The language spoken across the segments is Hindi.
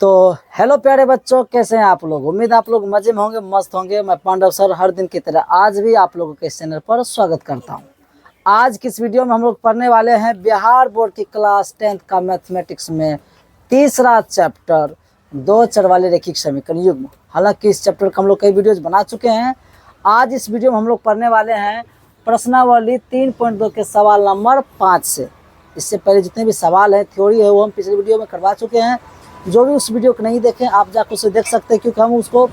तो हेलो प्यारे बच्चों, कैसे हैं आप लोग। उम्मीद आप लोग मजे में होंगे, मस्त होंगे। मैं पांडव सर हर दिन की तरह आज भी आप लोगों के इस चैनल पर स्वागत करता हूं। आज की इस वीडियो में हम लोग पढ़ने वाले हैं बिहार बोर्ड की क्लास 10th का मैथमेटिक्स में तीसरा चैप्टर दो चर वाले रैखिक समीकरण युग्म। हालांकि इस चैप्टर का हम लोग कई वीडियोज बना चुके हैं। आज इस वीडियो में हम लोग पढ़ने वाले हैं प्रश्नावली 3.2 के सवाल नंबर 5 से। इससे पहले जितने भी सवाल हैं, थ्योरी है, वो हम पिछले वीडियो में करवा चुके हैं। जो भी उस वीडियो को नहीं देखें, आप जाकर उसे देख सकते हैं, क्योंकि हम उसको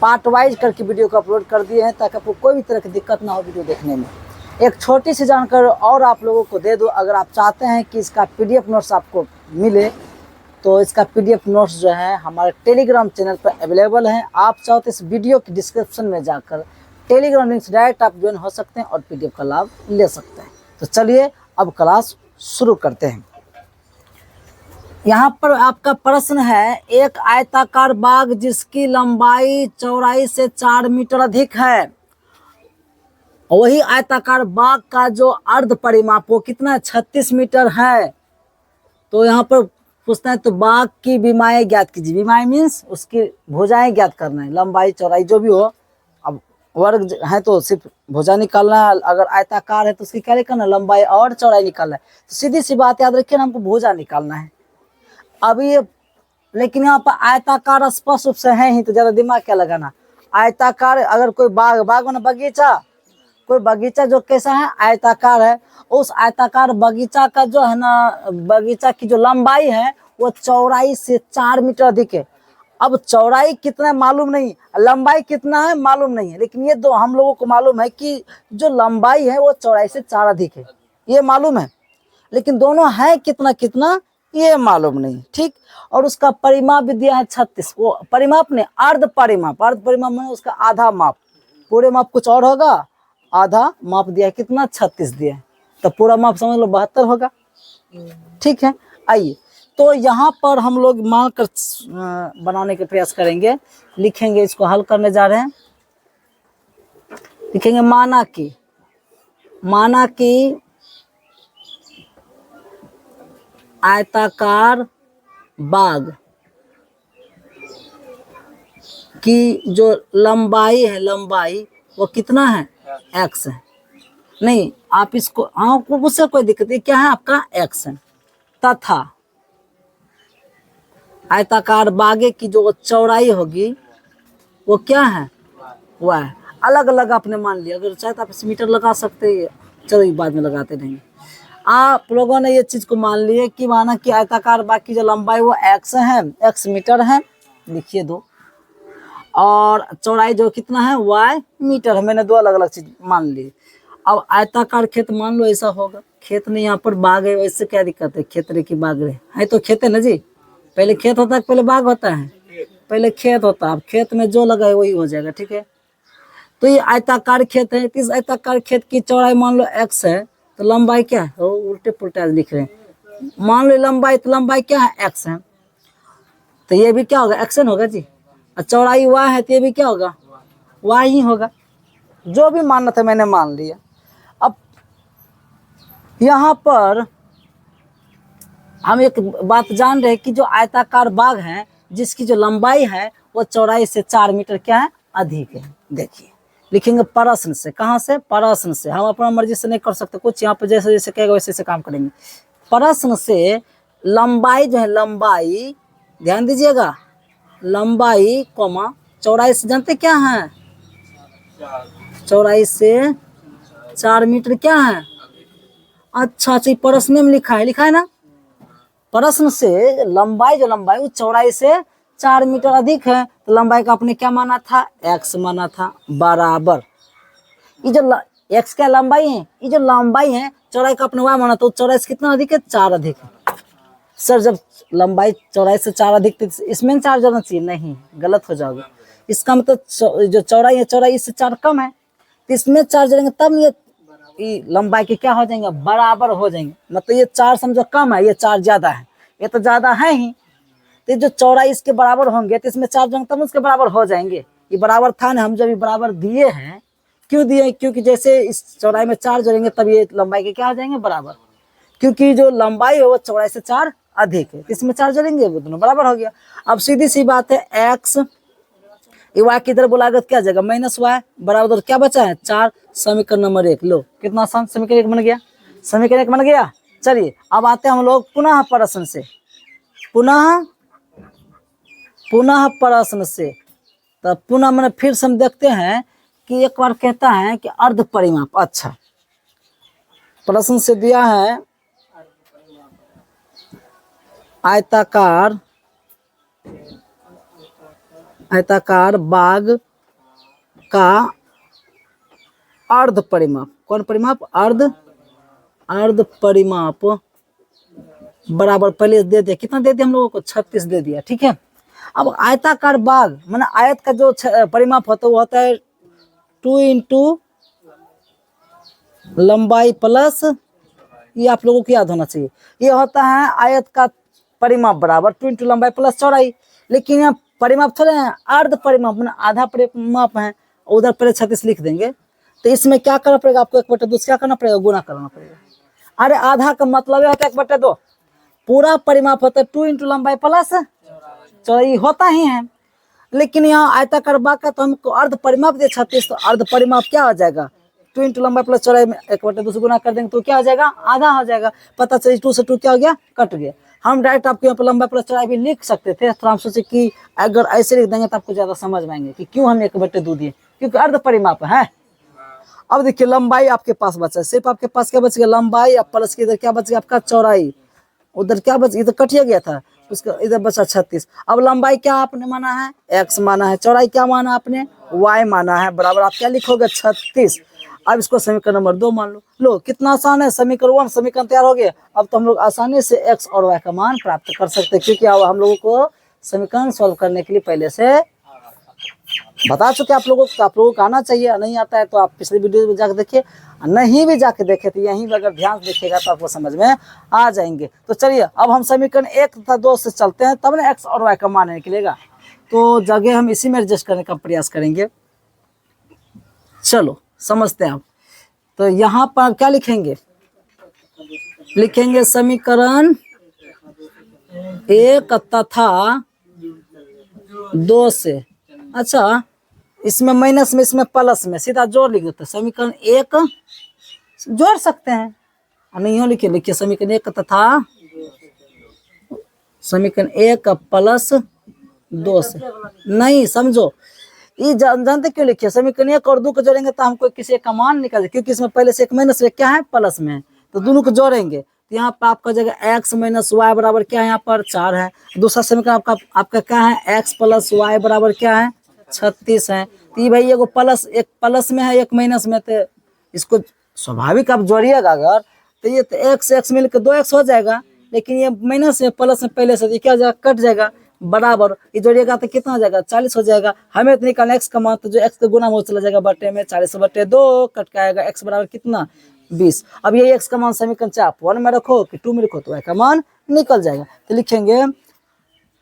पार्ट वाइज करके वीडियो को अपलोड कर दिए हैं ताकि आपको कोई भी तरह की दिक्कत ना हो वीडियो देखने में। एक छोटी सी जानकारी और आप लोगों को दे दूं, अगर आप चाहते हैं कि इसका पीडीएफ नोट्स आपको मिले तो इसका पीडीएफ नोट्स जो है हमारे टेलीग्राम चैनल पर अवेलेबल है। आप चाहो तो इस वीडियो की डिस्क्रिप्शन में जाकर टेलीग्राम लिंक से डायरेक्ट आप ज्वाइन हो सकते हैं और पीडीएफ का लाभ ले सकते हैं। तो चलिए अब क्लास शुरू करते हैं। यहाँ पर आपका प्रश्न है, एक आयताकार बाग जिसकी लंबाई चौड़ाई से 4 मीटर अधिक है, वही आयताकार बाग का जो अर्ध परिमाप वो कितना 36 मीटर है। तो यहाँ पर पूछता है तो बाग की विमाएं ज्ञात कीजिए। विमाएं मीन्स उसकी भुजाएं ज्ञात करना है, लंबाई चौड़ाई जो भी हो। अब वर्ग है तो सिर्फ भुजा निकालना है, अगर आयताकार है तो उसकी क्या निकालना है, लंबाई और चौड़ाई निकालना है। तो सीधी सी बात याद रखिए ना, हमको भुजा निकालना है। अभी लेकिन यहाँ पर आयताकार स्पष्ट रूप से है ही, तो ज्यादा दिमाग क्या लगाना। आयताकार अगर कोई बाग में बगीचा, कोई बगीचा जो कैसा है, आयताकार है, उस आयताकार बगीचा का जो है ना, बगीचा की जो लंबाई है वो चौड़ाई से 4 मीटर अधिक है। अब चौड़ाई कितना है मालूम नहीं, लंबाई कितना है मालूम नहीं है, लेकिन ये दो हम लोगों को मालूम है कि जो लंबाई है वो चौड़ाई से 4 अधिक है, ये मालूम है। लेकिन दोनों है कितना कितना ये मालूम नहीं, ठीक। और उसका परिमाप भी दिया है 36। वो परिमाप ने अर्ध परिमाप, अर्ध परिमाप में उसका आधा माप, पूरे माप कुछ और होगा, आधा माप दिया है कितना 36 दिया है, तो पूरा माप समझ लो 72 होगा, ठीक है। आइए तो यहाँ पर हम लोग मानकर बनाने के प्रयास करेंगे, लिखेंगे, इसको हल करने जा रहे हैं। लिखेंगे माना कि आयताकार बाग की जो लंबाई है, लंबाई वो कितना है, x है। नहीं आप इसको, हाँ उससे कोई दिक्कत नहीं, क्या है आपका x है। तथा आयताकार बागे की जो चौड़ाई होगी वो क्या है, वह है। अलग अलग आपने मान लिया, अगर चाहे तो आप इस मीटर लगा सकते हैं, चलो ये बाद में लगाते रहेंगे। आप लोगों ने ये चीज को मान लिया कि माना कि आयताकार बाग की जो लंबाई वो x है, x मीटर है, लिखिए 2, और चौड़ाई जो कितना है y मीटर है। मैंने दो अलग अलग चीज मान ली। अब आयताकार खेत मान लो ऐसा होगा, खेत में यहाँ पर बाग है, वैसे क्या दिक्कत है, खेत रे की बाग है तो खेत है ना जी। पहले खेत होता है पहले बाग होता है, पहले खेत होता है। अब खेत में जो लगा है वही हो जाएगा, ठीक है। तो ये आयताकार खेत है, इस आयताकार खेत की चौड़ाई मान लो x है, तो लंबाई क्या है, वो उल्टे पुल्टे आज लिख रहे हैं। मान लो लंबाई, तो लंबाई क्या है, x है, तो ये भी क्या होगा, xn होगा जी। और चौड़ाई y है, तो ये भी क्या होगा, y ही होगा। जो भी मानना था मैंने मान लिया। अब यहाँ पर हम एक बात जान रहे हैं कि जो आयताकार बाग है जिसकी जो लंबाई है वो चौड़ाई से 4 मीटर क्या है, अधिक है। देखिए लिखेंगे प्रश्न से, कहाँ से, प्रश्न से। हम अपना मर्जी से नहीं कर सकते कुछ, यहाँ पर जैसे जैसे कहेगा वैसे वैसे काम करेंगे। प्रश्न से लंबाई जो है, लंबाई ध्यान दीजिएगा, लंबाई कॉमा चौड़ाई से जानते क्या है, चौड़ाई से 4 मीटर क्या है। अच्छा अच्छा, प्रश्न में लिखा है ना, प्रश्न से लंबाई जो लंबाई वो चौड़ाई से 4 मीटर अधिक है, तो लंबाई का आपने क्या माना था, x माना था, बराबर ये जो x क्या लंबाई है, ये जो लंबाई है चौड़ाई का आपने y माना, तो चौड़ाई से कितना अधिक है, 4 अधिक है। सर जब लंबाई चौड़ाई से 4 अधिक तो इसमें 4 जाना चाहिए, नहीं गलत हो जाओगे। इसका मतलब जो चौड़ाई है, चौड़ाई इससे 4 कम है, तो इसमें 4 जोड़ेंगे तब ये लंबाई के क्या हो जाएंगे, बराबर हो जाएंगे। मतलब ये 4 समझो कम है, ये 4 ज्यादा है, ये तो ज्यादा है ही, तो जो चौड़ाई इसके बराबर होंगे तो इसमें 4 जोड़ेंगे तब उसके बराबर हो जाएंगे। ये बराबर था ना, हम जब ये बराबर दिए हैं, क्यों दिए, क्योंकि जैसे इस चौड़ाई में 4 जोड़ेंगे तब ये लंबाई के क्या हो जाएंगे, बराबर। क्योंकि जो लंबाई है वो चौड़ाई से 4 अधिक है, इसमें 4 जोड़ेंगे वो दोनों बराबर हो गया। अब सीधी सी बात है, एक्स वाई की इधर बोला क्या जाएगा माइनस वाई बराबर, उधर क्या बचा है 4, समीकरण नंबर 1। लो कितना आसान, समीकरण 1 बन गया, समीकरण 1 बन गया। चलिए अब आते हैं हम लोग पुनः प्रश्न से, पुनः प्रश्न से। तो पुनः मैंने फिर से हम देखते हैं कि एक बार कहता है कि अर्ध परिमाप। अच्छा, प्रश्न से दिया है आयताकार बाग का अर्ध परिमाप, कौन परिमाप, अर्ध परिमाप बराबर, पहले दे दिया, कितना दे दिया हम लोगों को 36 दे दिया, ठीक है। अब आयताकार बाग माने आयत का जो परिमाप होता है वो होता है 2 इंटू लंबाई प्लस, ये आप लोगों को याद होना चाहिए, ये होता है आयत का परिमाप बराबर 2 इंटू लंबाई प्लस चौड़ाई। लेकिन यहाँ परिमाप थोड़े हैं, अर्ध परिमाप माने आधा परिमाप है, उधर पहले 36 लिख देंगे। तो इसमें क्या करना पड़ेगा आपको, 1/2 क्या करना पड़ेगा, गुना करना पड़ेगा। अरे आधा का मतलब होता है 1/2, पूरा परिमाप होता है 2 इंटू लंबाई प्लस चौड़ाई होता ही है। लेकिन यहाँ आयताकार बाग का तो हमको अर्ध परिमाप दे 36, तो अर्ध परिमाप क्या हो जाएगा 2 इंटू लंबाई प्लस चौड़ाई में 1/2 से गुना कर देंगे तो क्या हो जाएगा, आधा हो जाएगा। पता चलिए 2 से 2 क्या हो गया, कट गया। हम डायरेक्ट आपको यहाँ पर लंबाई प्लस चौड़ाई भी लिख सकते थे, तो हम सोचे कि अगर ऐसे लिख देंगे तो आपको ज्यादा समझ में आएंगे कि क्यों हम 1/2 दिए, क्योंकि अर्ध परिमाप है। अब देखिए लंबाई आपके पास बचा, सिर्फ आपके पास क्या बच गया, लंबाई, अब प्लस के इधर क्या बच गया आपका चौड़ाई, उधर क्या बच, इधर कटिया गया था, उसका इधर बचा 36। अब लंबाई क्या आपने माना है, x माना है, चौड़ाई क्या माना आपने, y माना है, बराबर आप क्या लिखोगे 36। अब इसको समीकरण नंबर 2 मान लो। लो कितना आसान है, समीकरण 1 समीकरण तैयार हो गया। अब तो हम लोग आसानी से x और y का मान प्राप्त कर सकते हैं, क्योंकि अब हम लोगों को समीकरण सॉल्व करने के लिए पहले से बता चुके आप लोगों को, आप लोगों को आना चाहिए। नहीं आता है तो आप पिछले वीडियो में जाकर देखिए, नहीं भी जाके देखे तो यहीं पर अगर ध्यान से देखिएगा तो आपको समझ में आ जाएंगे। तो चलिए अब हम समीकरण 1 तथा 2 से चलते हैं, तब ना x और y का मान निकलेगा। तो जगह हम इसी में एडजस्ट करने का प्रयास करेंगे। चलो समझते हैं आप। तो यहाँ पर क्या लिखेंगे, लिखेंगे समीकरण 1 तथा 2 से। अच्छा, इसमें माइनस में इसमें प्लस में सीधा जोड़ लिख देते, समीकरण 1 जोड़ सकते हैं, नहीं हो लिखिए समीकरण 1 तथा समीकरण 1 प्लस 2 से। नहीं समझो, ये जानते क्यों लिखिए, समीकरण 1 और 2 को जोड़ेंगे तो हमको किसी एक का मान निकल, क्योंकि इसमें पहले से एक माइनस में क्या है प्लस में, तो दोनों को जोड़ेंगे तो यहाँ पर आपका जगह x माइनस वाई बराबर क्या है, यहाँ पर 4 है। दूसरा समीकरण आपका क्या है, x प्लस वाई बराबर क्या है 36 है। तो ये भाई एगो प्लस, एक प्लस में है एक माइनस में, तो इसको स्वाभाविक आप जोड़िएगा अगर तो ये तो x मिलकर 2x हो जाएगा, लेकिन ये माइनस में प्लस में पहले से क्या हो जाएगा, कट जाएगा, बराबर ये जोड़िएगा तो कितना हो जाएगा 40 हो जाएगा। हमें तो निकालना x का मान, तो जो x का गुना वो चला जाएगा बटे में, 40/2 कट के आएगा, x बराबर कितना 20। अब ये x का मान समीकरण चाहे आप 1 में रखो कि 2 में रखो तो y का मान निकल जाएगा। तो लिखेंगे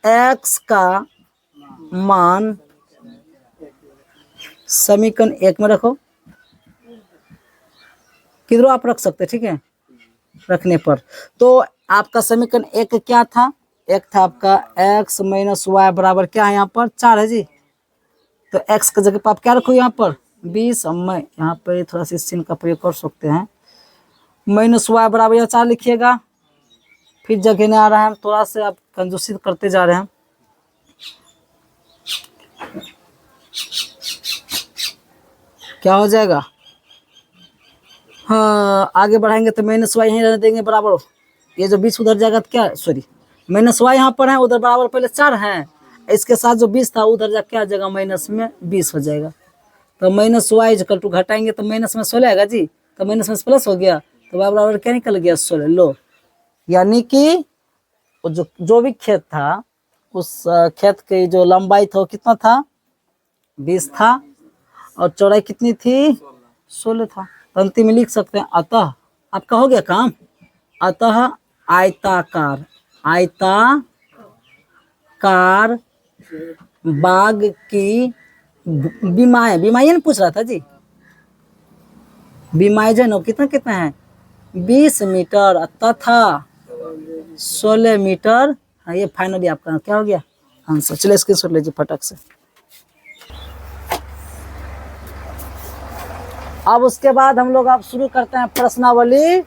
x का मान समीकरण 1 में रखो, किधरों आप रख सकते, ठीक है, रखने पर। तो आपका समीकरण 1 क्या था, एक था आपका x माइनस वाई बराबर क्या है, यहाँ पर 4 है जी, तो x की जगह पर आप क्या रखो यहाँ पर 20। अब मैं यहाँ पर थोड़ा सा चिन्ह का प्रयोग कर सकते हैं, माइनस वाई बराबर यहाँ 4 लिखिएगा, फिर जगह नहीं आ रहा है, हम थोड़ा सा आप कंजूसी करते जा रहे हैं। क्या हो जाएगा, हाँ आगे बढ़ाएंगे तो माइनस वाई यहीं रहने देंगे बराबर, ये जो 20 उधर जाएगा तो क्या, सॉरी माइनस वाई यहाँ पर है, उधर बराबर पहले 4 है, इसके साथ जो 20 था उधर जा क्या जाएगा माइनस में 20 हो जाएगा। तो माइनस वाई इक्वल टू घटाएंगे तो माइनस में 16 आएगा जी, तो माइनस में प्लस हो गया, तो बराबर क्या निकल गया 16। लो यानी कि जो भी खेत था उस खेत की जो लंबाई था वो कितना था 20 था, और चौड़ाई कितनी थी 16 था। तो अंतिम में लिख सकते हैं अतः, आपका हो गया काम, अतः आयताकार बाग की बीमाएं नहीं पूछ रहा था जी, बीमाएं जो है कितना कितना है 20 मीटर, तथा 16 मीटर। हाँ, ये फाइनली आपका क्या हो गया आंसर। चलिए स्क्रीनशॉट लीजिए फटक से। अब उसके बाद हम लोग अब शुरू करते हैं प्रश्नावली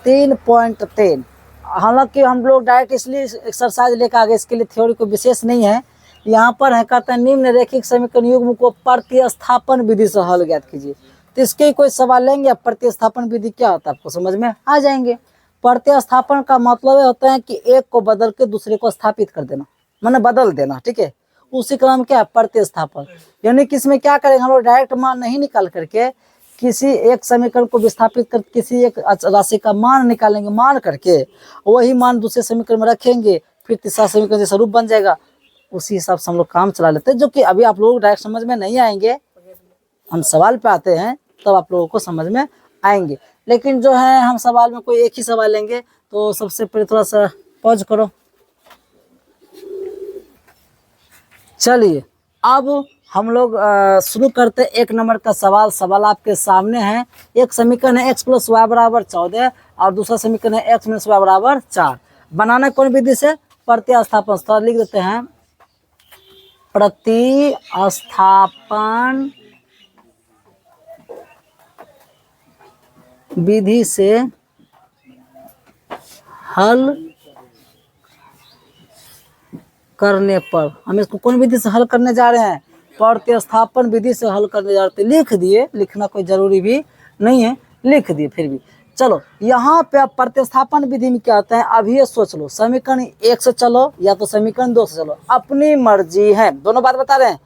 3.3। हालांकि हम लोग डायरेक्ट इसलिए एक्सरसाइज लेकर आगे, इसके लिए थ्योरी को विशेष नहीं है। यहाँ पर है कहते हैं निम्न रेखिक समीकरण युग्म को प्रतिस्थापन विधि से हल ज्ञात कीजिए। तो इसके कोई सवाल लेंगे। प्रतिस्थापन विधि क्या होता है आपको समझ में आ जाएंगे। प्रतिस्थापन का मतलब ये होता है कि एक को बदल के दूसरे को स्थापित कर देना, माने बदल देना, ठीक है। उसी का नाम क्या है प्रतिस्थापन। यानी कि इसमें क्या करेंगे हम लोग डायरेक्ट मान नहीं निकाल करके किसी एक समीकरण को विस्थापित कर किसी एक राशि का मान निकालेंगे, मान करके वही मान दूसरे समीकरण में रखेंगे, फिर तीसरा समीकरण जैसा रूप बन जाएगा। उसी हिसाब से हम लोग काम चला लेते हैं, जो कि अभी आप लोग डायरेक्ट समझ में नहीं आएंगे। हम सवाल पे आते हैं तब आप लोगों को समझ में आएंगे। लेकिन जो है हम सवाल में कोई एक ही सवाल लेंगे। तो सबसे पहले थोड़ा सा पॉज करो। चलिए अब हम लोग शुरू करते हैं 1 नंबर का सवाल। सवाल आपके सामने है। एक समीकरण है x + y = 14 और दूसरा समीकरण है x - y = 4। बनाना कौन विधि से? प्रतिस्थापन। तो लिख देते हैं प्रतिस्थापन विधि से हल करने पर। हम इसको कौन विधि से हल करने जा रहे हैं? प्रतिस्थापन विधि से हल करने जा रहे थे। लिख दिए, लिखना कोई जरूरी भी नहीं है, लिख दिए फिर भी। चलो यहाँ पे अब प्रतिस्थापन विधि में क्या होता है अभी ये सोच लो। समीकरण 1 से चलो या तो समीकरण 2 से चलो, अपनी मर्जी है। दोनों बात बता रहे हैं।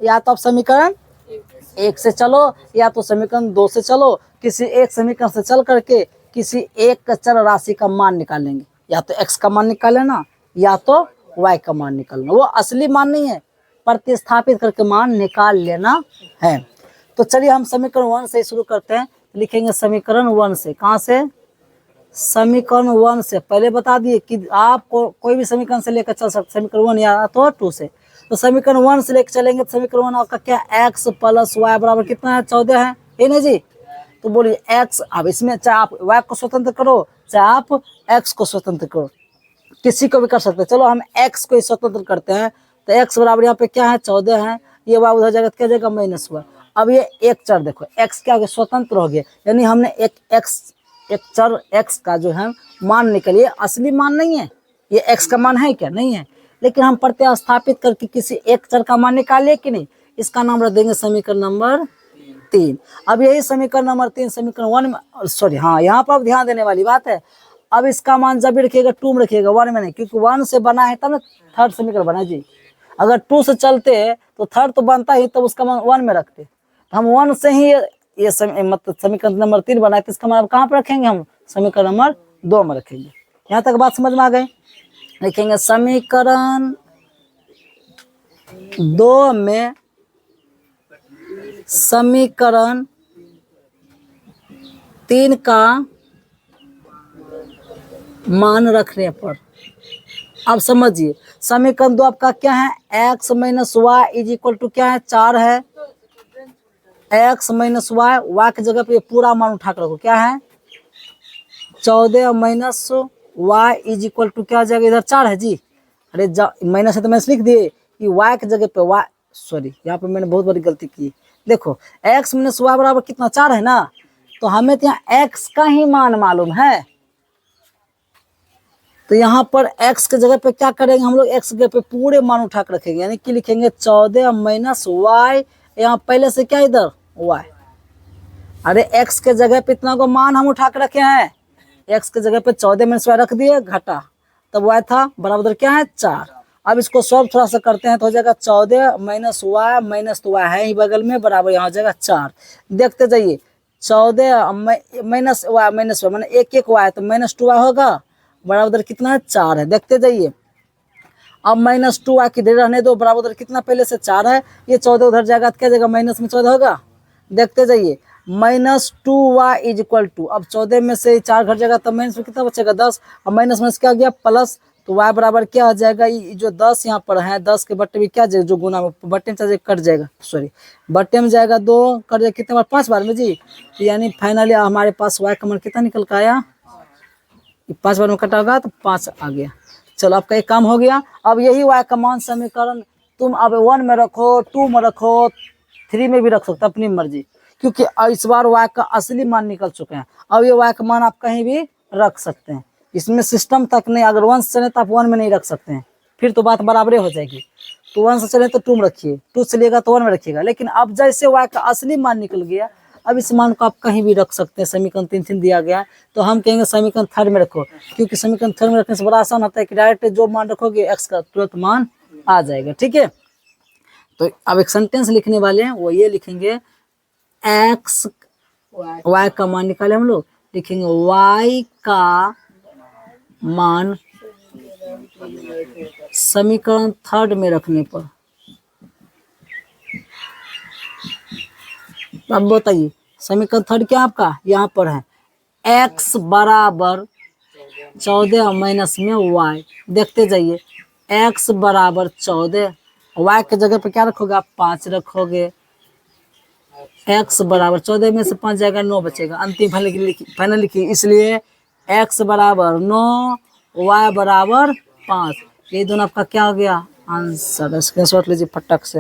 या तो आप समीकरण 1 से चलो या तो समीकरण 2 से चलो। किसी एक समीकरण से चल करके किसी एक चर राशि का मान निकालेंगे। या तो x का मान निकाल लेना या तो y का मान निकालना। वो असली मान नहीं है, प्रतिस्थापित करके मान निकाल लेना है। तो चलिए हम समीकरण 1 से शुरू करते हैं। लिखेंगे समीकरण 1 से। कहाँ से? समीकरण 1 से। पहले बता दिए कि आपको कोई भी समीकरण से लेकर चल सकते, समीकरण 1 या तो 2 से। तो समीकरण 1 से लेकर चलेंगे तो समीकरण 1 आपका क्या? x + y = कितना है? 14 है, ये नहीं जी? तो बोलिए x। अब इसमें चाहे आप y को स्वतंत्र करो चाहे आप x को स्वतंत्र करो, किसी को भी कर सकते हैं। चलो हम x को ही स्वतंत्र करते हैं। तो x बराबर यहाँ पे क्या है? 14 है। ये y उधर जाएगा क्या जाएगा? -y। अब ये एक चर देखो x क्या हो गया? स्वतंत्र हो गया। यानी हमने एक चर x का जो है मान निकालिए। असली मान नहीं है, ये x का मान है क्या? नहीं है। लेकिन हम प्रतिस्थापित करके किसी एक चर का मान निकालिए कि नहीं। इसका नाम रख देंगे समीकरण नंबर 3। अब यही समीकरण नंबर 3 समीकरण 1 में, सॉरी हाँ यहाँ पर ध्यान देने वाली बात है। अब इसका मान जब भी रखिएगा 2 में रखिएगा, 1 में नहीं, क्योंकि 1 से बना है तब ना थर्ड समीकरण बना जी। अगर 2 से चलते तो थर्ड तो बनता ही, तब उसका मान 1 में रखते। तो हम 1 से ही ये मतलब समीकरण नंबर 3 बनाए। तो इसका मान कहाँ पर रखेंगे? हम समीकरण नंबर 2 में रखेंगे। यहाँ तक बात समझ में आ गई। लिखेंगे समीकरण 2 में समीकरण 3 का मान रखने पर। अब समझिए समीकरण 2 आपका क्या है? x - y = क्या है? 4 है। x - y की जगह पे पूरा मान उठा कर रखो। क्या है? 14 - y = क्या हो जाएगा? इधर 4 है जी। अरे माइनस है तो मैंने लिख दिए कि y की जगह पे y, सॉरी यहाँ पे मैंने बहुत बड़ी गलती की। देखो x - y बराबर कितना? 4 है ना। तो हमें तो यहाँ x का ही मान मालूम है। तो यहाँ पर x के जगह पे क्या करेंगे हम लोग? x के जगह पे पूरे मान उठा कर रखेंगे। यानी कि लिखेंगे 14 - y। यहाँ पहले से क्या इधर y। अरे x के जगह पे इतना को मान हम उठा कर रखे हैं। x के जगह पे 14 - y रख दिए, घटा, तब y था बराबर क्या है? 4। अब इसको सॉल्व थोड़ा सा करते हैं तो हो जाएगा 14 - y माइनस तो y है ही बगल में, बराबर यहाँ हो जाएगा 4। देखते जाइए 14 - y माइनस y माने 1 y तो -2y होगा, बराबर कितना है? 4 है। देखते जाइए। अब -2y की देर रहने दो, बराबर कितना पहले से 4 है। ये 14 उधर जाएगा तो क्या जाएगा? माइनस में 14 होगा। देखते जाइए -2y = अब 14 में से 4 घट जाएगा तब माइनस में कितना बचेगा? 10। अब माइनस में क्या गया? प्लस। तो y बराबर क्या हो जाएगा? ये जो 10 यहाँ पर है 10 के बट्टे में क्या जाएगा? जो गुना में बट्टे में कट जाएगा, सॉरी बट्टे में जाएगा 2, कट जाएगा कितने बार? 5 बार में जी। यानी फाइनली हमारे पास y का मान कितना निकल कर आया? 5 बार में कटा होगा तो 5 आ गया। चलो आपका एक काम हो गया। अब यही y का मान समीकरण तुम अब 1 में रखो, 2 में रखो, 3 में भी रख सकते अपनी मर्जी, क्योंकि इस बार y का असली मान निकल चुके हैं। अब ये y का मान आप कहीं भी रख सकते हैं, इसमें सिस्टम तक नहीं। अगर 1 से चले तो आप 1 में नहीं रख सकते हैं, फिर तो बात बराबरे हो जाएगी। तो 1 से चले तो 2 में रखिए, 2 चलिएगा तो 1 में रखिएगा। लेकिन अब जैसे y का असली मान निकल गया, अब इस मान को आप कहीं भी रख सकते हैं। समीकरण 3 दिया गया है तो हम कहेंगे समीकरण 3 में रखो, क्योंकि समीकरण 3 में रखने से बड़ा आसान होता है कि डायरेक्ट जो मान रखोगे x का तुरंत मान आ जाएगा। ठीक है, तो अब एक सेंटेंस लिखने वाले हैं, वो ये लिखेंगे x y का मान निकाले हम लोग, लिखेंगे y का मान समीकरण 3 में रखने पर। अब बताइए समीकरण 3 क्या आपका यहाँ पर है, x बराबर 14 माइनस में y। देखते जाइए, x बराबर 14, y के जगह पे क्या रखोगे आप 5 रखोगे। x बराबर 14 में से 5 जाएगा 9 बचेगा, अंतिम फाइनल लिखिए। इसलिए x बराबर 9, y बराबर 5, ये दोनों आपका क्या हो गया आंसर। स्क्रीनशॉट लीजिए फटक से।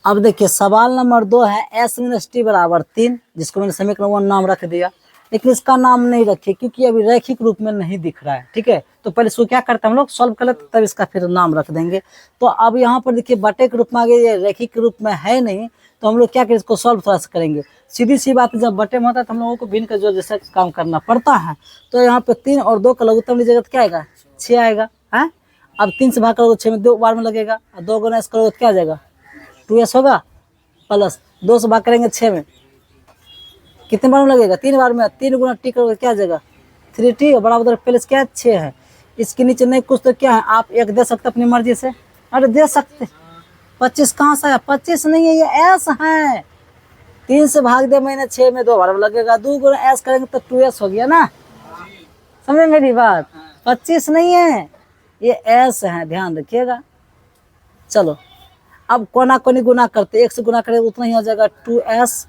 अब देखिए सवाल नंबर 2 है s माइनस टी बराबर 3, जिसको मैंने समीकरण 1 नाम रख दिया, लेकिन इसका नाम नहीं रखे क्योंकि अभी रैखिक रूप में नहीं दिख रहा है। ठीक है, तो पहले इसको क्या करते हैं हम लोग सॉल्व कर लेते, तब इसका फिर नाम रख देंगे। तो अब यहाँ पर देखिए बटे के रूप में आ गया, ये रैखिक रूप में है नहीं, तो हम लोग क्या करें इसको सॉल्व थोड़ा सा करेंगे। सीधी सी बात है, जब बटे में होता है तो हम लोगों को भिन्न का जो जैसा काम करना पड़ता है। तो यहाँ पे 3 और 2 का लघुत्तम लीजिएगा तो क्या आएगा 6 आएगा है। अब 3 से भाग करोगे 6 में 2 बार में लगेगा, और 2 गुना s करोगे तो क्या आ जाएगा 2s होगा, प्लस 2 से भाग करेंगे 6 में कितने बार में लगेगा 3 बार में, 3 गुना टी करोगे क्या आ जाएगा 3t, बराबर प्लस क्या है 6 है। इसके नीचे नहीं कुछ तो क्या है, आप 1 दे सकते अपनी मर्जी से। अरे दे सकते, 25 कहाँ से आया, 25 नहीं है, ये s है। 3 से भाग दे मैंने 6 में 2 बार में लगेगा, 2 गुना s करेंगे तो 2s हो गया ना। समझे मेरी बात, 25 नहीं है ये s है, ध्यान रखिएगा। चलो अब कोना कोनी गुना करते, 1 से गुना करें उतना ही हो जाएगा 2s।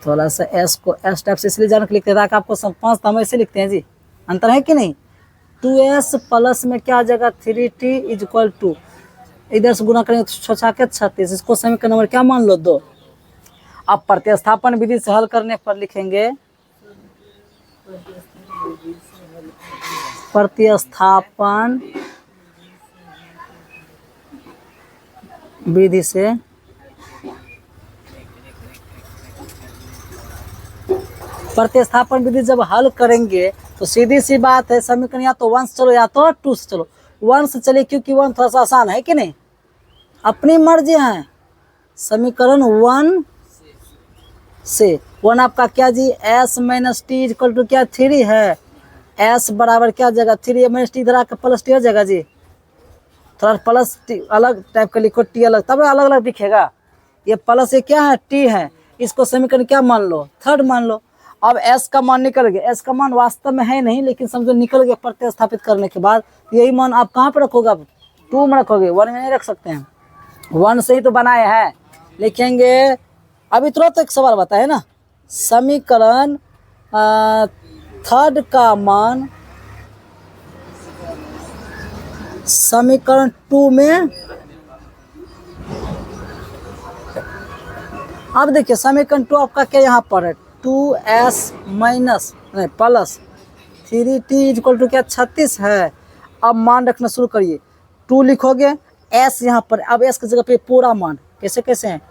थोड़ा सा s को s टाइप से इसलिए जान के लिखते हैं ताकि आपको 5 तो हम ऐसे लिखते हैं जी, अंतर है कि नहीं। 2s प्लस में क्या आ जाएगा 3t इज इक्वल टू, इधर से गुना करेंगे तो 36, इसको समीकरण नंबर क्या मान लो 2। अब प्रतिस्थापन विधि से हल करने पर लिखेंगे प्रतिस्थापन विधि से प्रतिस्थापन विधि जब हल करेंगे तो सीधी सी बात है, समीकरण या तो 1 से चलो या तो 2 से चलो। 1 से चलिए क्योंकि 1 थोड़ा सा आसान है कि नहीं, अपनी मर्जी है। समीकरण 1 से 1 आपका क्या जी s minus T equal to क्या 3 है, s बराबर क्या जाएगा 3 माइनस टी, इधर आकर प्लस टी हो जाएगा जी। थोड़ा प्लस टी अलग टाइप का लिखो, टी अलग, तब अलग अलग दिखेगा। ये प्लस ये क्या है टी है, इसको समीकरण क्या मान लो 3 मान लो। अब s का मान निकल गया, s का मान वास्तव में है नहीं लेकिन समझो निकल गया प्रतिस्थापित करने के बाद। यही मान आप कहाँ पर रखोगे, आप 2 में रखोगे, 1 में नहीं रख सकते हैं। 1 से ही तो बनाए हैं, लिखेंगे। अभी तुरंत एक सवाल बताए ना, समीकरण 3 का मान समीकरण 2 में। अब देखिए समीकरण 2 आपका क्या यहाँ पर है 2s माइनस नहीं plus 3t is equal to क्या 36 है। अब मान रखना शुरू करिए, 2 लिखोगे s यहाँ पर, अब s की जगह पे पूरा मान कैसे कैसे है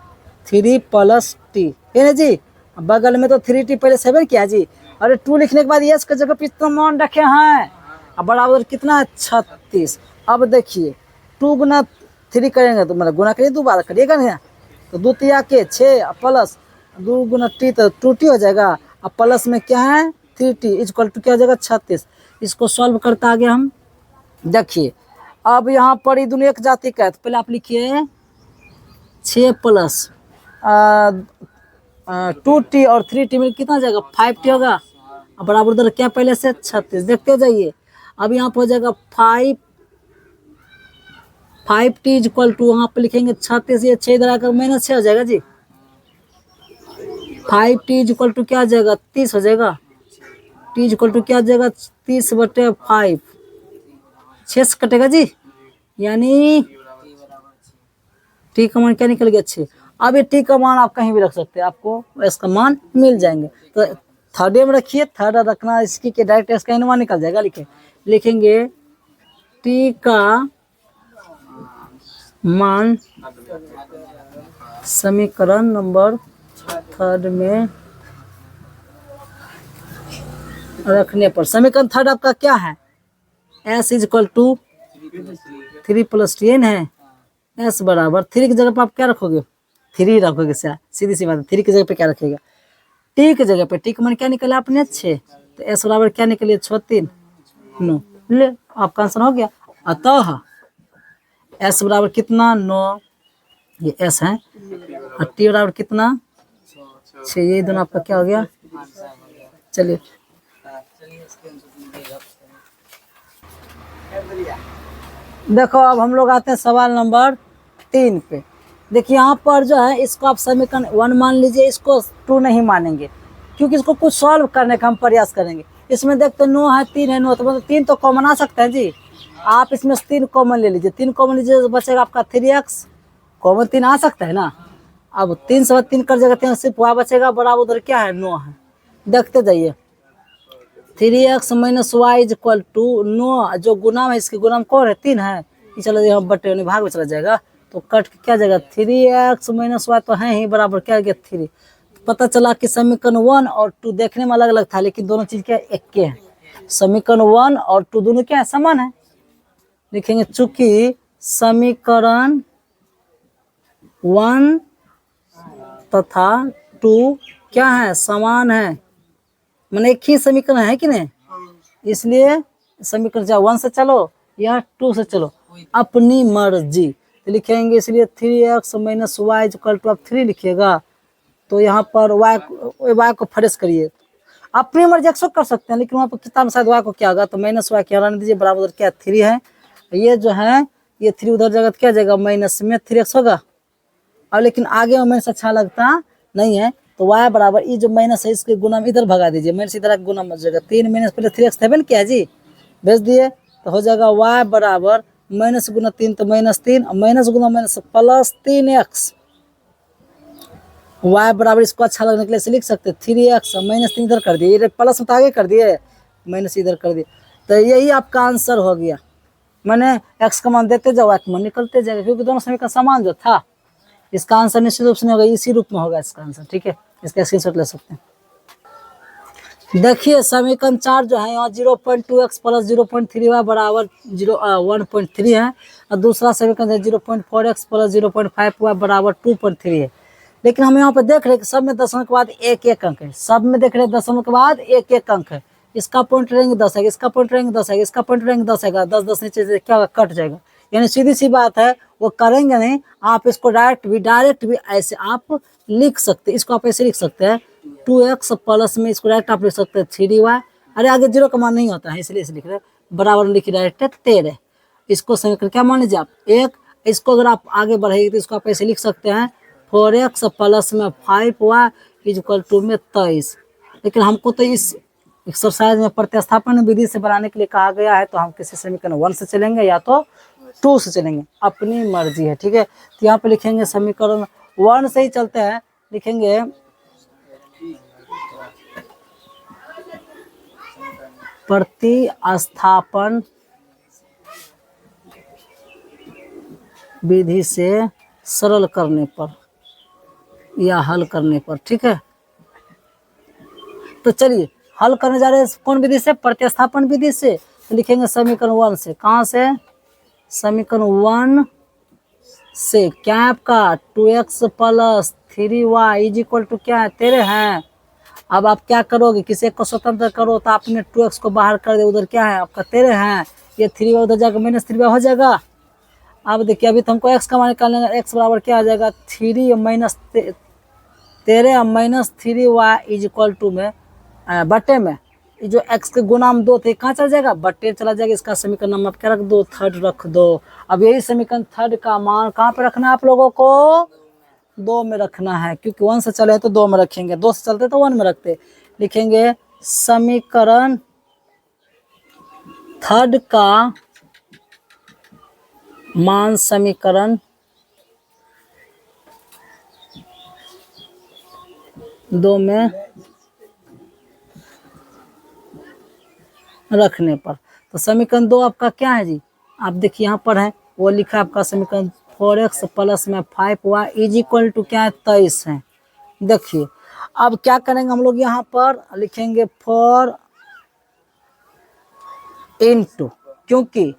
3 प्लस टी है ना जी, बगल में तो 3t पहले 7 किया जी। अरे 2 लिखने के बाद s की जगह पे इतना मान रखे हैं, अब बराबर कितना है 36। अब देखिए 2 गुना 3 करेंगे तो मतलब गुना करिए 2 बार करिएगा ना, तो 2 तिया के 6 प्लस 2 गुना टी तो 2t हो जाएगा। अब प्लस में क्या है 3t इक्वल टू क्या हो जाएगा 36। इसको सॉल्व करता आगे हम देखिए। अब यहाँ पर ये दोनों एक जाति का है, तो पहले आप लिखिए 6 प्लस 2t और 3t में कितना जाएगा 5t होगा, अब बराबर उधर क्या पहले से 36, देखते जाइए। अब यहाँ पर हो जाएगा 5t इक्वल टू, वहाँ पर लिखेंगे 36, ये 6 इधर आकर -6 हो जाएगा जी। 5t इक्वल टू क्या आ जाएगा 30 हो जाएगा। t इक्वल टू क्या आ जाएगा 30/5, 6 से कटेगा जी, यानी t का मान क्या निकल गया 6। अब ये t का मान आप कहीं भी रख सकते हैं, आपको इसका मान मिल जाएंगे। तो थर्ड में रखिए, थर्ड रखना इसकी के डायरेक्ट इसका मान निकल जाएगा। लिखेंगे t का मान समीकरण नंबर थर्ड में रखने पर, समीकरण थर्ड आपका क्या है, s is equal to 3 + t है। s बराबर 3 की जगह पर आप क्या रखोगे 3 रखोगे, सीधी सी बात है। 3 की जगह पे क्या रखेगा, t की जगह पे t का मान क्या निकला आपने 6, तो s बराबर क्या निकलिए 6 3 9, ले आपका आंसर हो गया। अतः s बराबर कितना 9, ये s है, और t बराबर कितना 6, ये दोनों आपका क्या हो गया। चलिए देखो अब हम लोग आते हैं सवाल नंबर 3 पे। देखिए यहाँ पर जो है इसको आप समीकरण 1 मान लीजिए, इसको 2 नहीं मानेंगे क्योंकि इसको कुछ सॉल्व करने का हम प्रयास करेंगे। इसमें देखते 9 है 3 है 9, तो मतलब 3 तो कॉमन आ सकता है जी। आप इसमें से 3 कॉमन ले लीजिए, 3 कॉमन लीजिए तो बचेगा आपका 3x, कॉमन 3 आ सकता है ना। अब 3 से 3 कर जगह सिर्फ वहाँ बचेगा, बराबर उधर क्या है 9 है। देखते जाइए 3x - y is equal to 9, जो गुना है इसके गुना कौन है 3 है, ये चला जाएगा बटे भाग में चला जाएगा, तो कट के क्या जाएगा 3x - y तो है ही बराबर क्या गया 3। तो पता चला कि समीकरण 1 और 2 देखने में अलग अलग था, लेकिन दोनों चीज क्या एक के हैं। समीकरण 1 और 2 दोनों क्या है समान है। लिखेंगे चूंकि समीकरण 1 तथा 2 क्या है समान है, मैंने एक ही समीकरण है कि नहीं, इसलिए समीकरण चाहे 1 से चलो या 2 से चलो अपनी मर्जी। तो लिखेंगे इसलिए 3x - y इक्वल टू आप 3 लिखिएगा, तो यहाँ पर y को फ्रेश करिए, अपनी मर्जी एक्सेप्ट कर सकते हैं, लेकिन वहाँ पर किताब में शायद y को क्या होगा, तो -y के हटाने दीजिए, बराबर क्या 3 है। ये जो है ये 3 उधर जगह क्या जाएगा माइनस में 3x होगा। अब लेकिन आगे में माइनस अच्छा लगता नहीं है, तो y बराबर ये जो माइनस है इसके गुना में इधर भगा दीजिए, माइनस इधर गुना मच जाएगा 3 - पहले 3x 7 क्या है जी, भेज दिए तो हो जाएगा y बराबर माइनस गुना 3 तो -3, और माइनस गुना माइनस प्लस 3x। y बराबर इसको अच्छा लगने के लिए लिख सकते 3x, -3 इधर कर दिए, प्लस में तो आगे कर दिए, माइनस इधर कर दिए, तो यही आपका आंसर हो गया। मैंने x का मान देते जाओ y का मान निकलते जाएगा, क्योंकि दोनों समीकरण समान जो था। इसका आंसर निश्चित रूप से नहीं होगा, इसी रूप में होगा इसका आंसर, ठीक है। इसका स्क्रीनशॉट ले सकते हैं। देखिए समीकरण 4 जो है यहाँ 0.2x + 0.3y बराबर 1.3 है, और दूसरा समीकरण है 0.4x + 0.5y बराबर 2.3 है। लेकिन हम यहाँ पर देख रहे हैं कि सब में दशमलव के बाद एक एक अंक है, सब में देख रहे हैं दशमलव के बाद एक एक अंक है। इसका पॉइंट रहेंगे 10 है, इसका पॉइंट रहेंगे 10 है, इसका पॉइंट रहेंगे 10 है, 10 नीचे से क्या कट जाएगा, यानी सीधी सी बात है वो करेंगे नहीं। आप इसको डायरेक्ट भी ऐसे आप लिख सकते हैं, इसको आप ऐसे लिख सकते हैं 2x प्लस में इसको डायरेक्ट आप लिख सकते हैं 3y, अरे आगे 0 का मान नहीं होता है इसलिए इसे लिख रहे हैं, बराबर लिखिए डायरेक्ट 13। इसको समीकरण क्या मान लीजिए आप 1, इसको अगर आप आगे बढ़ेगी तो इसको आप ऐसे लिख सकते हैं 4x प्लस में 5y इक्वल टू में 23। लेकिन हमको तो इस एक्सरसाइज में प्रतिस्थापन विधि से बनाने के लिए कहा गया है, तो हम किसी समीकरण 1 से चलेंगे या तो 2 से चलेंगे, अपनी मर्जी है, ठीक है। तो यहाँ पे लिखेंगे समीकरण 1 से ही चलते हैं, लिखेंगे प्रतिस्थापन विधि से सरल करने पर या हल करने पर, ठीक है। तो चलिए हल करने जा रहे हैं कौन विधि से, प्रतिस्थापन विधि से। तो लिखेंगे समीकरण 1 से, कहाँ से, समीकरण 1 से क्या है आपका 2x + 3y इक्वल टू क्या है 13 है। अब आप क्या करोगे, किसी एक को स्वतंत्र करो, तो आपने 2x को बाहर कर दे, उधर क्या है आपका 13 है, ये 3y उधर जाकर -3y हो जाएगा। अब देखिए अभी तो हमको x का मान निकालना है, x बराबर क्या आ जाएगा 3 - 13 - 3y इक्वल टू में बटे में ये जो x के गुना में 2 थे कहाँ चला जाएगा, बटे चला जाएगा। इसका समीकरण नंबर आप क्या रख दो, थर्ड रख दो। अब यही समीकरण थर्ड का मान कहाँ पे रखना है आप लोगों को, 2 में रखना है, क्योंकि 1 से चले तो 2 में रखेंगे, 2 से चलते तो 1 में रखते। लिखेंगे समीकरण थर्ड का मान समीकरण 2 में रखने पर। तो समीकरण 2 आपका क्या है जी, आप देखिए यहाँ पर है, वो लिखा है आपका समीकरण 4x प्लस में 5y इज इक्वल टू क्या है 23 है। देखिए अब क्या करेंगे हम लोग, यहाँ पर लिखेंगे 4 इंटू, क्योंकि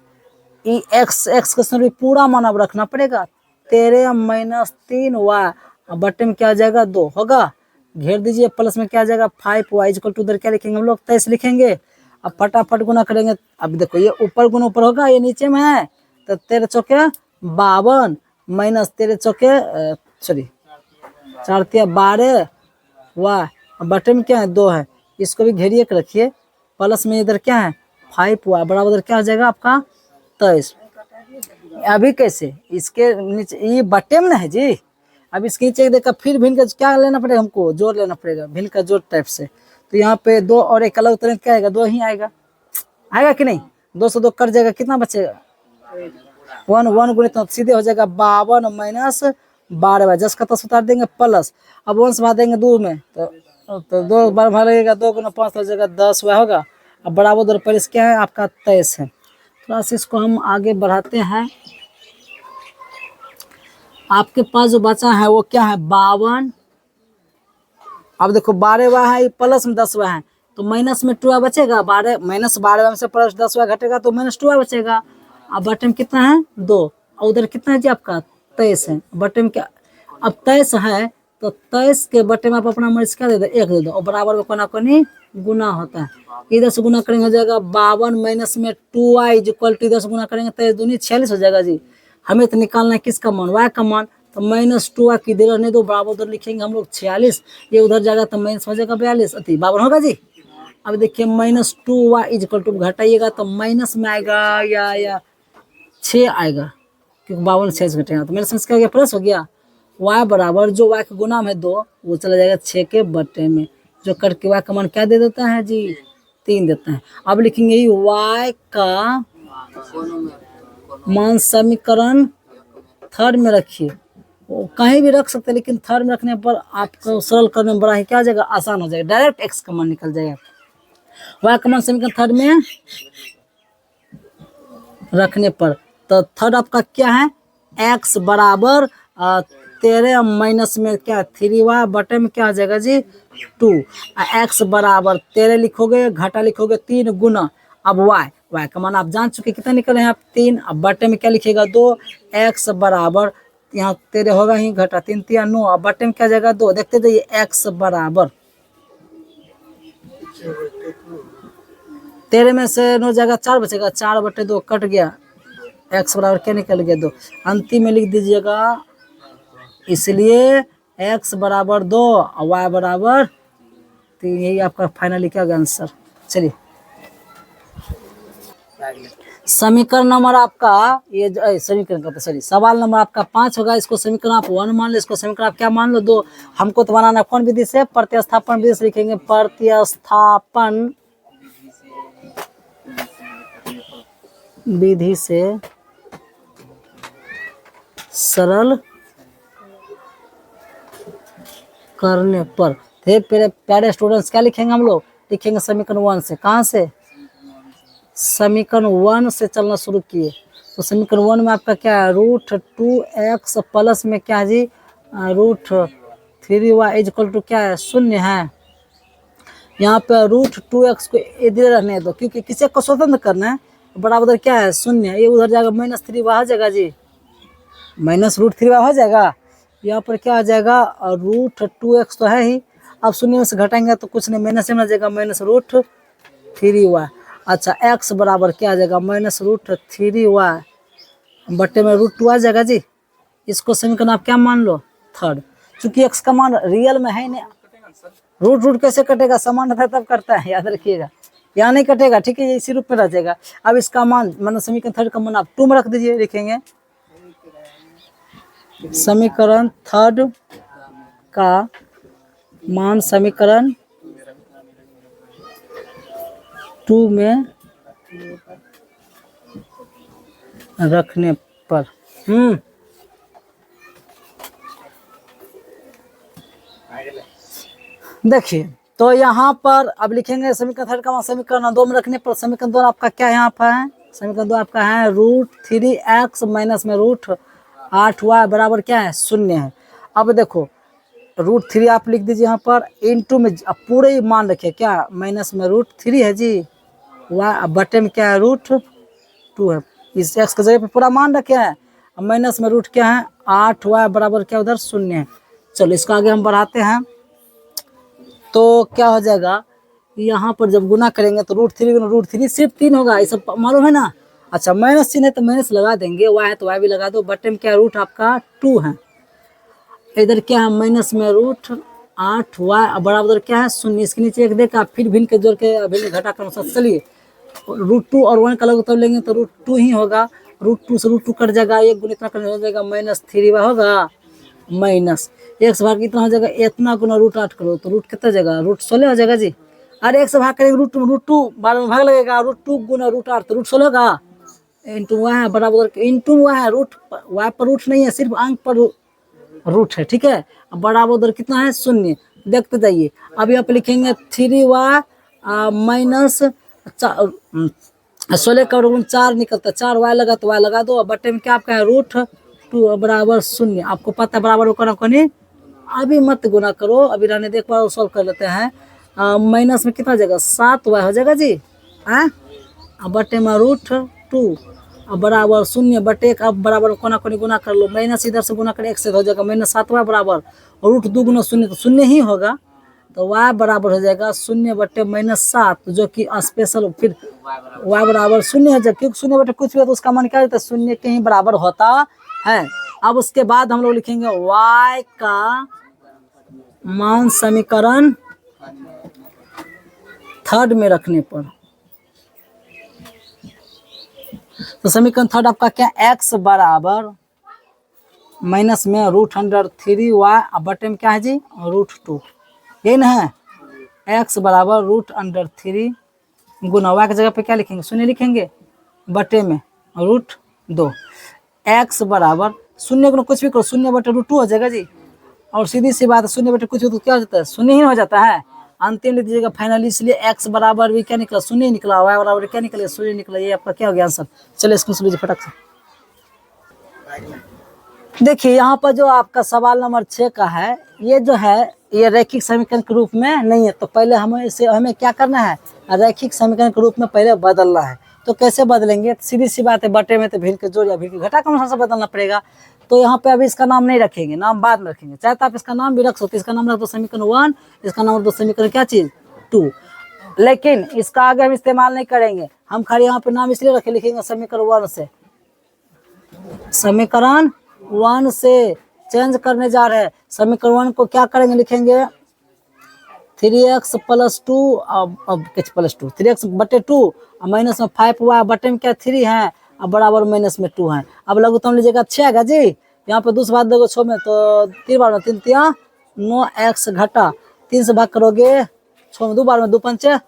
एक्स के समय पूरा मान अब रखना पड़ेगा, 13 माइनस 3y बटे में क्या आ जाएगा 2 होगा, घेर दीजिए, प्लस में क्या आ जाएगा 5y इज इक्वल टू उधर क्या लिखेंगे हम लोग 23 लिखेंगे। अब फटाफट गुना करेंगे, अब देखो ये ऊपर गुना ऊपर होगा, ये नीचे में है, तो 13 चौके 52 माइनस 13 चौके सॉरी 4 12 वाह, बटे में क्या है 2 है, इसको भी घेरिए के रखिए, प्लस में इधर क्या है 5y बराबर उधर क्या हो जाएगा आपका 23। अभी कैसे इसके नीचे ये बटे में ना है जी, अब इसके नीचे देखा फिर भिन्न का क्या लेना पड़ेगा, हमको जोड़ लेना पड़ेगा, भिन्न का जोड़ टाइप से। तो यहाँ पे 2 और 1 अलग तरह क्या आएगा 2 ही आएगा, आएगा कि नहीं, 2 से 2 कट जाएगा, कितना बचेगा 1 गुणित तो सीधे हो जाएगा 52 माइनस 12 10 का 10 उतार देंगे प्लस, अब 1 से भाग देंगे 2 में, तो 2 बार भाग लगेगा, 2 गुना 5 हो जाएगा 10 वह होगा। अब बराबर उधर पर क्या है आपका 23 है। थोड़ा सा इसको हम आगे बढ़ाते हैं, आपके पास जो बचा है वो क्या है 52, अब देखो 12 है प्लस में 10 है, तो माइनस में 2 बचेगा, 12 माइनस 12 से प्लस 10 घटेगा तो माइनस 2 बचेगा। अब बटे में कितना है 2, और उधर कितना है जी आपका 23 है, बटे में क्या अब 23 है, तो 23 के बटे में आप अपना मर्जी क्या दे दो 1 दे दो, और बराबर में कोना कोनी गुना होता है, इधर से गुना करेंगे हो जाएगा 52 माइनस में 2y इक्वल टू, इधर से गुना करेंगे 23 दूनी 46 हो जाएगा जी। हमें तो निकालना है किसका मान y का मान, तो माइनस 2y की इधर रहने दो, बराबर उधर लिखेंगे हम लोग 46, ये उधर जाएगा तो माइनस हो जाएगा 42 अति 52 होगा जी। अब देखिए माइनस 2y इक्वल टू घटाइएगा तो माइनस में आएगा या 6 आएगा, क्योंकि 52 6 घटेगा तो माइनस में क्या हो गया प्लस हो गया, y बराबर जो y का गुना है 2 वो चला जाएगा 6 के बटे में, जो करके y का मान क्या दे देता है जी 3 देता है। अब लिखेंगे y का मान समीकरण थर्ड में रखिए, वो कहीं भी रख सकते हैं, लेकिन थर्ड में रखने पर आपको सरल करने में बड़ा ही क्या हो जाएगा आसान हो जाएगा, डायरेक्ट x का मान निकल जाएगा। y का मान समीकरण थर्ड में रखने पर, तो थर्ड आपका क्या है x बराबर 13 माइनस में क्या 3y बटे में क्या हो जाएगा जी 2, x बराबर 13 लिखोगे घटा लिखोगे 3 गुना, अब y का मान आप जान चुके कितना निकले हैं आप 3, अब बटे में क्या लिखेगा 2, x बराबर यहाँ 13 होगा ही घटा 3 3 9, अब बटे में क्या जाएगा 2, देखते जाइए x बराबर 13 में से 9 जाएगा 4 बचेगा, 4 बटे 2 कट गया, x बराबर क्या निकल गया 2, अंतिम में लिख दीजिएगा, इसलिए x बराबर 2 और y बराबर 3, यही आपका फाइनली क्या होगा आंसर। चलिए समीकरण नंबर आपका ये समीकरण का सॉरी सवाल नंबर आपका 5 होगा, इसको समीकरण आप 1 मान लो, इसको समीकरण आप क्या मान लो 2, हमको तो बनाना कौन विधि से प्रतिस्थापन विधि से, लिखेंगे प्रतिस्थापन विधि से सरल करने पर। प्यारे स्टूडेंट्स क्या लिखेंगे हम लोग, लिखेंगे समीकरण 1 से, कहाँ से समीकरण 1 से चलना शुरू किए, तो समीकरण 1 में आपका क्या है √2x प्लस में क्या है जी √3y इक्वल टू क्या है 0 है, यहाँ पे √2x को इधर रहने दो, क्योंकि किसी को स्वतंत्र करना है, बराबर क्या है 0, ये उधर जाएगा -3y हो जाएगा जी, -√3y हो जाएगा, यहाँ पर क्या आ जाएगा √2x तो है ही, अब 0 में से घटाएंगे तो कुछ नहीं माइनस में आ जाएगा -√3y। अच्छा x बराबर क्या आ जाएगा -√3y बटे में √2 आ जाएगा जी, इसको समीकरण आप क्या मान लो थर्ड, चूंकि x का मान रियल में है नहीं, रूट कैसे कटेगा समान रहता है तब करता है, याद रखिएगा, यहाँ नहीं कटेगा, ठीक है, ये इसी रूप में रह जाएगा। अब इसका मान मतलब समीकरण थर्ड का मान आप 2 में रख दीजिए, लिखेंगे समीकरण थर्ड का मान समीकरण 2 में रखने पर देखिए, तो यहाँ पर अब लिखेंगे समीकरण थर्ड का मान समीकरण 2 में रखने पर। समीकरण 2 आपका क्या यहाँ पर है? समीकरण 2 आपका है √3x माइनस में √8y बराबर क्या है? 0 है। अब देखो √3 आप लिख दीजिए यहाँ पर, इंटू में अब पूरे ही मान रखे क्या, माइनस में √3 है जी, y बटे में क्या है √2 है। इस x के जगह पे पूरा मान रखे हैं, अब माइनस में रूट क्या है 8y बराबर क्या उधर 0 है। चलो इसको आगे हम बढ़ाते हैं, तो क्या हो जाएगा, यहाँ पर जब गुना करेंगे तो √3 सिर्फ 3 होगा, ये सब मालूम है ना। अच्छा माइनस चिन्ह है तो माइनस लगा देंगे, y है तो y भी लगा दो, बटे में क्या रूट आपका 2 है, इधर क्या है माइनस में √8y बराबर क्या है 0। इसके नीचे एक देखा, फिर भिन्न के जोड़ के भिन्न घटा कर अनुसार चलिए √2 और 1 का लघुत्तम लेंगे तो √2 ही होगा, √2 से √2 कट जाएगा, एक गुना इतना करने हो जाएगा -3y होगा, माइनस एक से भाग कितना हो जाएगा, इतना गुना √8 करो तो रूट कितना जाएगा, √16 हो जाएगा जी। अरे एक से भाग करेंगे √2 बाद में भाग लगेगा, √2 गुना √8 तो √16 होगा, इंटू वाई है बराबर इंटू वाई है, रूट वाई पर रूट नहीं है, सिर्फ अंक पर रूट है, ठीक है। अब बराबर उधर कितना है 0, देखते जाइए। अब यहाँ पे लिखेंगे 3y माइनस 16 का 4 निकलता है, 4y लगा तो y लगा दो, बटे में क्या आपका है √2 बराबर 0। आपको पता है बराबर होकर कोनी, अभी मत गुना करो, अभी रहने देख पाओ, सॉल्व कर लेते हैं। माइनस में कितना हो जाएगा 7y हो जाएगा जी, बटे में √2 अब बराबर 0 बटे 1, अब बराबर कोना कोनी गुना कर लो, माइनस इधर से गुना कर 1 से हो जाएगा -7y बराबर, और √2 गुना 0 तो 0 ही होगा, तो y बराबर हो जाएगा 0 बटे -7 जो कि स्पेशल, फिर y बराबर 0 हो जाएगा, क्योंकि 0 बटे कुछ भी तो उसका मान क्या होता है 0 के ही बराबर होता है। अब उसके बाद हम लोग लिखेंगे y का मान समीकरण थर्ड में रखने पर। तो समीकरण थर्ड आपका क्या, x बराबर माइनस में √3y बटे में क्या है जी √2, यही ना है। x बराबर √3 गुना y की जगह पे क्या लिखेंगे 0 लिखेंगे, बटे में √2, x बराबर 0 गुना कुछ भी करो 0 बटे √2 हो जाएगा जी, और सीधी सी बात है 0 बटे कुछ भी तो क्या हो जाता है 0 ही हो जाता है, अंतिम लिख दीजिएगा फाइनली। इसलिए x बराबर भी क्या निकला 0 ही निकला, y बराबर क्या निकला 0 निकला, ये आपका क्या हो गया आंसर। चलिए इसको लीजिए फटाक से। देखिए यहाँ पर जो आपका सवाल नंबर 6 का है, ये जो है ये रैखिक समीकरण के रूप में नहीं है, तो पहले हमें क्या करना है, रैखिक समीकरण के रूप में पहले बदलना है। तो कैसे बदलेंगे, सीधी सी बात है, बटे में तो भिन्न के जोड़ या भिन्न के घटा के अनुसार से बदलना पड़ेगा। तो यहाँ पे अभी इसका नाम नहीं रखेंगे, नाम बाद में रखेंगे, चाहे तो आप इसका नाम भी रख सकते, इसका नाम रख दो समीकरण 1, इसका नाम रख दो समीकरण क्या चीज 2, लेकिन इसका आगे हम इस्तेमाल नहीं करेंगे, हम खाली यहाँ पे नाम इसलिए रखे, लिखेंगे समीकरण 1 से, समीकरण 1 से चेंज करने जा रहे हैं। समीकरण 1 को क्या करेंगे, लिखेंगे 3x + 2 अब प्लस 2 3x बटे 2 माइनस में 5y बटे में क्या 3 है, अब बराबर माइनस में 2 है। अब लघुत्तम लीजिएगा 6 आएगा जी, यहाँ पे 2 से भाग दोगे 6 में तो 3 बार में 3 3 9x घटा 3 से भाग करोगे 6 में 2 बार में 2 5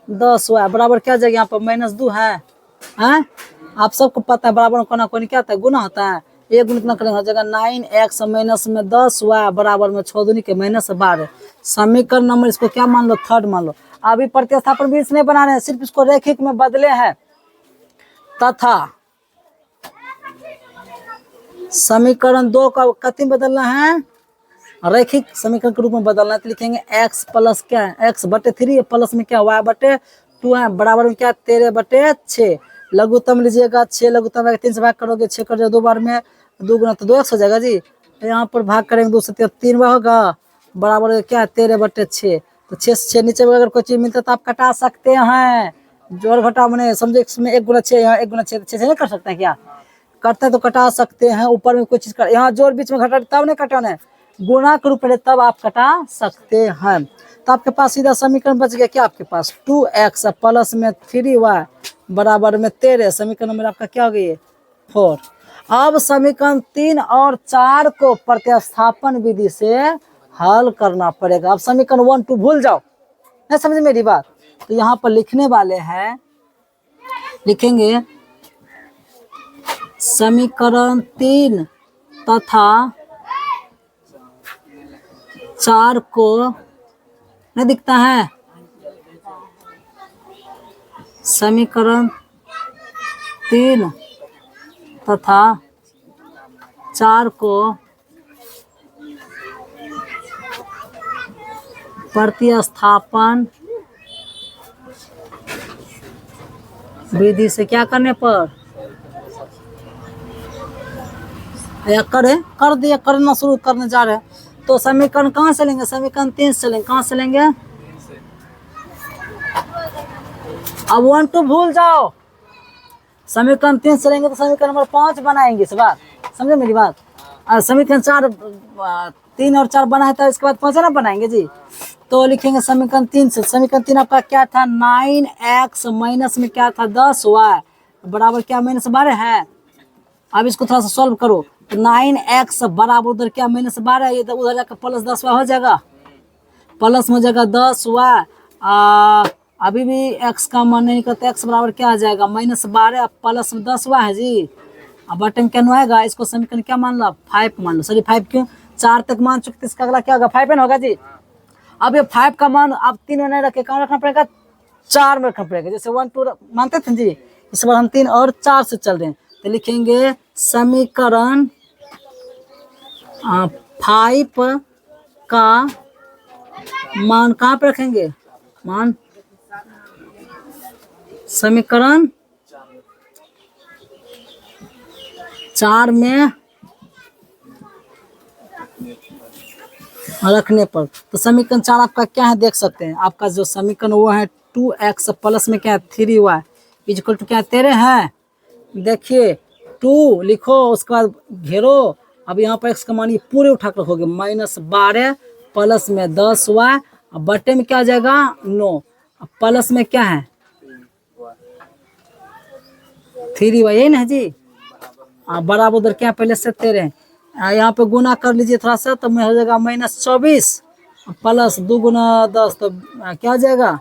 10y बराबर क्या जाएगा, यहाँ पर -2 है। आप सबको पता है बराबर कोना कोनी क्या होता है, गुना होता है, एक गुना कितना करेंगे हो जाएगा 9x माइनस में 10y बराबर में 6 दूनी के -12। समीकरण नंबर इसको क्या मान लो, थर्ड मान लो। अभी प्रतिस्थापन भी इसने बना रहे हैं, सिर्फ इसको रैखिक में बदले हैं, तथा समीकरण 2 का कति बदलना है, रैखिक समीकरण के रूप में बदलना है। तो लिखेंगे x प्लस क्या है, x बटे 3 प्लस में क्या y बटे 2 है, बराबर में क्या 13 बटे 6। लघुत्तम लीजिएगा 6, लघुत्तम 3 से भाग करोगे 6 कर जाए 2 बार में 2 गुना तो 2x हो जाएगा जी, यहाँ पर भाग करेंगे 2 से 3 बार होगा, बराबर क्या 13 बटे 6। तो 6 से 6 नीचे में अगर कोई चीज मिलता है तो आप कटा सकते हैं, जोड़ घटा मैंने समझो इसमें 1 गुना 6 यहाँ 1 गुना 6 6 से नहीं कर सकते हैं, क्या करते हैं तो कटा सकते हैं। ऊपर में कोई चीज कर, यहाँ जोड़ बीच में घटा तब नहीं कटाना है, गुणा के रूप में तब आप कटा सकते हैं। तो आपके पास सीधा समीकरण बच गया क्या, आपके पास 2x प्लस में 3y बराबर में 13, समीकरण नंबर आपका क्या हो गई 4। अब समीकरण 3 और 4 को प्रतिस्थापन विधि से हल करना पड़ेगा। अब समीकरण 1 2 भूल जाओ, नहीं समझ मेरी बात। तो यहाँ पर लिखने वाले हैं, लिखेंगे समीकरण 3 तथा 4 को, नहीं दिखता है, समीकरण 3 तथा 4 को प्रतिस्थापन विधि से क्या करने पर, या कर दिया, करना शुरू करने जा रहे हैं। तो समीकरण कहाँ से लेंगे, समीकरण 3 से लेंगे। कहाँ से लेंगे, अब 1 2 भूल जाओ, समीकरण 3 से लेंगे तो समीकरण नंबर 5 बनाएंगे इस बार, समझे मेरी बात। समीकरण 3 और 4 बना है तो इसके बाद 5 ना बनाएंगे जी। तो लिखेंगे समीकरण 3 से, समीकरण 3 आपका क्या था, 9x माइनस में क्या था 10y बराबर क्या -12 है। अब इसको थोड़ा सा सॉल्व करो, तो 9x बराबर उधर क्या -12, ये उधर जाकर प्लस 10y हो जाएगा, प्लस में हो जाएगा 10y। अभी भी x का मान नहीं करते, x बराबर क्या आ जाएगा -12 प्लस 10y है जी। अब बटन क्या आएगा, इसको समीकरण क्या मान लो, 5 मान लो। सॉरी 5 क्यों, 4 तक मान चुके, इसका अगला क्या होगा 5 न होगा जी। अब ये 5 का मान आप 3 में नहीं रखे, कहाँ रखना पड़ेगा, 4 में रखना पड़ेगा। जैसे 1 2 मानते थे जी, इस बार हम 3 और 4 से चल रहे हैं। तो लिखेंगे समीकरण 5 का मान कहाँ पे रखेंगे, मान समीकरण 4 में रखने पर। तो समीकरण 4 आपका क्या है देख सकते हैं, आपका जो समीकरण वो है 2x प्लस में क्या है 3y इक्वल टू क्या 13 है। देखिए 2 लिखो, उसके बाद घेरो। अब यहाँ पर x का मान ये पूरे उठा कर रखोगे, -12 प्लस में 10y, अब बटे में क्या आ जाएगा 9, अब प्लस में क्या है 3y, यही ना जी। बराबर उधर क्या पहले से 13, यहाँ पे गुना कर लीजिए थोड़ा सा, तो हो जाएगा -24 प्लस 2 गुना 10, तो क्या हो जाएगा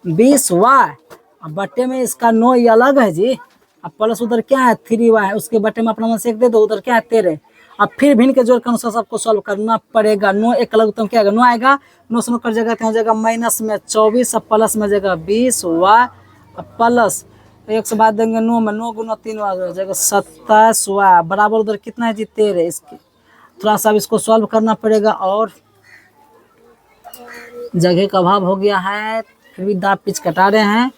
20y। अब बट्टे में इसका 9 ये अलग है जी, अब प्लस उधर क्या है 3y है, उसके बट्टे में अपना मन से 1 दे दो, उधर क्या है 13। अब फिर भिन्न के जोड़ के अनुसार सबको सॉल्व करना पड़ेगा। 9 एक अलग तो क्या आएगा 9 आएगा, 9 से 9 कर जाएगा, तो हो जाएगा माइनस में 24, अब प्लस में जाएगा 20y, अब प्लस 1 से बाद देंगे 9 में, 9 गुना 3 हो जाएगा 27y बराबर उधर कितना है जी 13। इसके थोड़ा सा इसको सॉल्व करना पड़ेगा, और जगह का अभाव हो गया है, फिर भी दाब पिच कटा रहे हैं।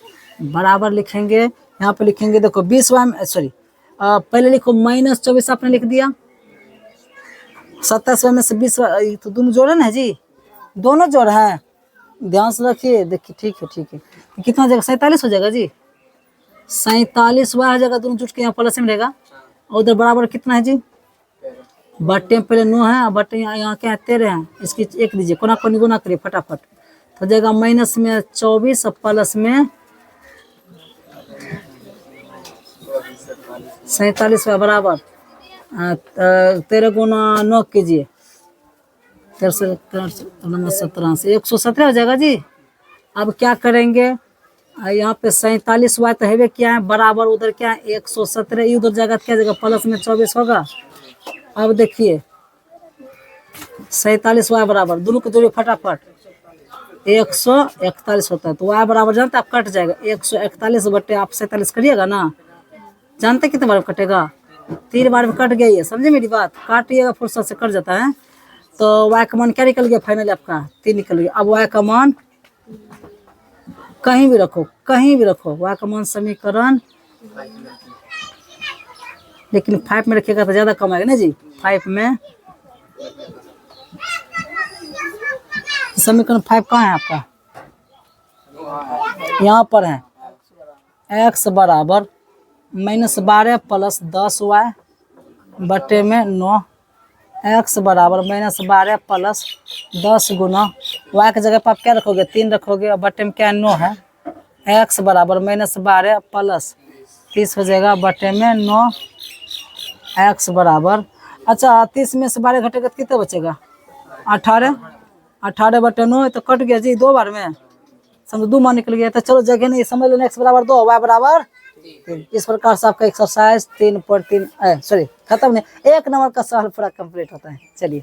बराबर लिखेंगे, यहाँ पे लिखेंगे देखो 20y, सॉरी पहले लिखो -24 आपने लिख दिया, 27y में से 20, तो दोनों जोड़ है ना जी, दोनों जोड़ है, ध्यान से रखिए। देखिए ठीक है ठीक है, कितना हो जाएगा 47 हो जाएगा जी, 47y हो जाएगा, दोनों जुट के यहाँ प्लस में रहेगा। और उधर बराबर कितना है जी, बट्टे में पहले 9 है, बट्टे यहाँ क्या है 13 है, इसकी 1 दीजिए, कोना कोनी गुना करिए फटाफट, तो हो जाएगा माइनस में 24 प्लस में 47 बराबर 13 गुना 9 कीजिए, 17 से 117 हो जाएगा जी। अब क्या करेंगे, यहाँ पे 47y तो है क्या है बराबर, उधर क्या है 117, उधर जाएगा क्या जाएगा प्लस में 24 होगा। अब देखिए 47y बराबर, दोनों को जोड़िए फटाफट, 141 होता है, तो y बराबर जानते आप कट जाएगा 141 बटे आप 47 करिएगा ना, जानते कितने बार कटेगा, 3 बार में कट गया, ये समझे मेरी बात, काटिएगा फुर्सत से कट जाता है। तो y का मान क्या निकल गया फाइनली आपका 3 निकल गया। अब y का मान कहीं भी रखो, कहीं भी रखो, y का मान समीकरण, लेकिन 5 में रखिएगा तो ज्यादा कम आएगा ना जी। 5 में समीकरण 5 कहाँ है आपका, यहाँ पर है, x बराबर -12 प्लस 10y बटे में 9, x बराबर -12 प्लस 10 गुना y की जगह पर आप क्या रखोगे 3 रखोगे, और बटे में क्या 9 है, x बराबर -12 प्लस 30 हो जाएगा बटे में 9, x बराबर, अच्छा 30 में से 12 घटेगा तो कितना बचेगा 18, 18 बटे 9 तो कट गया जी 2 बार में, समझ 2 मान निकल गया। तो चलो जगह नहीं समझ लेना, x बराबर 2 y बराबर 3। इस प्रकार से आपका एक्सरसाइज 3 पर 3 सॉरी खत्म नहीं, 1 नंबर का सवाल पूरा कंप्लीट होता है। चलिए